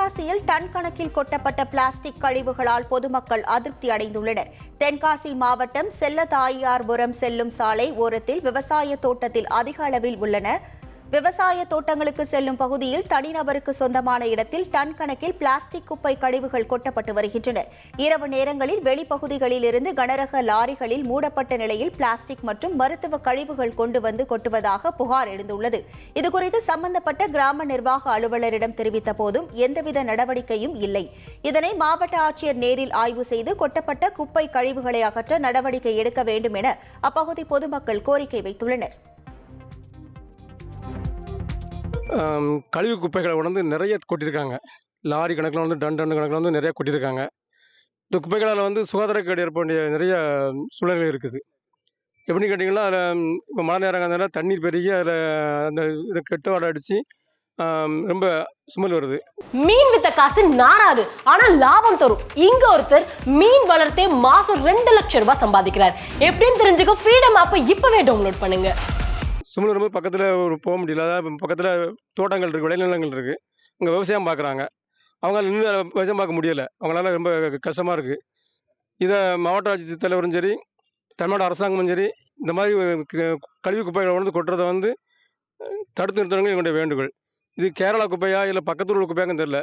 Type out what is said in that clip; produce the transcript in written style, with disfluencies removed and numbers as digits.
தென்காசியில் டன் கணக்கில் கொட்டப்பட்ட பிளாஸ்டிக் கழிவுகளால் பொதுமக்கள் அதிருப்தி அடைந்துள்ளனர். தென்காசி மாவட்டம் செல்லதாயார்புரம் செல்லும் சாலை ஓரத்தில் விவசாய தோட்டத்தில் அதிக அளவில் உள்ளன. விவசாய தோட்டங்களுக்கு செல்லும் பகுதியில் தனிநபருக்கு சொந்தமான இடத்தில் டன் கணக்கில் பிளாஸ்டிக் குப்பை கழிவுகள் கொட்டப்பட்டு வருகின்றன. இரவு நேரங்களில் வெளிப்பகுதிகளில் இருந்து கனரக லாரிகளில் மூடப்பட்ட நிலையில் பிளாஸ்டிக் மற்றும் மருத்துவ கழிவுகள் கொண்டு வந்து கொட்டுவதாக புகார் எழுந்துள்ளது. இதுகுறித்து சம்பந்தப்பட்ட கிராம நிர்வாக அலுவலரிடம் தெரிவித்த போதும் எந்தவித நடவடிக்கையும் இல்லை. இதனை மாவட்ட ஆட்சியர் நேரில் ஆய்வு செய்து கொட்டப்பட்ட குப்பை கழிவுகளை அகற்ற நடவடிக்கை எடுக்க வேண்டும் என அப்பகுதி பொதுமக்கள் கோரிக்கை வைத்துள்ளனர். கழிவு குப்பைகளை உணர்ந்து நிறைய கொட்டியிருக்காங்க. லாரி கணக்கில் வந்து டன் கணக்கில் வந்து நிறைய கொட்டியிருக்காங்க. இந்த குப்பைகளால் வந்து சுகாதாரக்கேடு ஏற்பட வேண்டிய நிறைய சூழ்நிலை இருக்குது. எப்படின்னு கேட்டிங்கன்னா, அதில் இப்போ மழை நேரங்கிறதுனால தண்ணீர் பெருகி அதில் அந்த இதை கெட்ட வாடை அடித்து ரொம்ப சுமல் வருது. மீன் வித்த காசு நாராது, ஆனா லாபம் தரும். இங்க ஒருத்தர் மீன் வளர்த்தே மாசம் 2 லட்சம் ரூபாய் சம்பாதிக்கிறார். எப்படின்னு தெரிஞ்சுக்க ஃப்ரீடம் ஆப்பை இப்பவே டவுன்லோட் பண்ணுங்க. சுமல் வரும்போது பக்கத்தில் ஒரு போக முடியல. அதாவது பக்கத்தில் தோட்டங்கள் இருக்குது, விளைநிலங்கள் இருக்குது. இங்கே விவசாயம் பார்க்குறாங்க. அவங்களால நின்று விவசாயம் பார்க்க முடியலை. அவங்களால ரொம்ப கஷ்டமாக இருக்குது. இதை மாவட்ட ஆட்சித் தலைவரும் சரி, தமிழ்நாடு அரசாங்கமும் சரி, இந்த மாதிரி கழிவு குப்பைகளை வந்து கொட்டுறதை வந்து தடுத்து நிறுத்தணுங்க எங்களுடைய வேண்டுகோள். இது கேரளா குப்பையா இல்லை பக்கத்தில் உள்ள குப்பையாங்கன்னு தெரியல.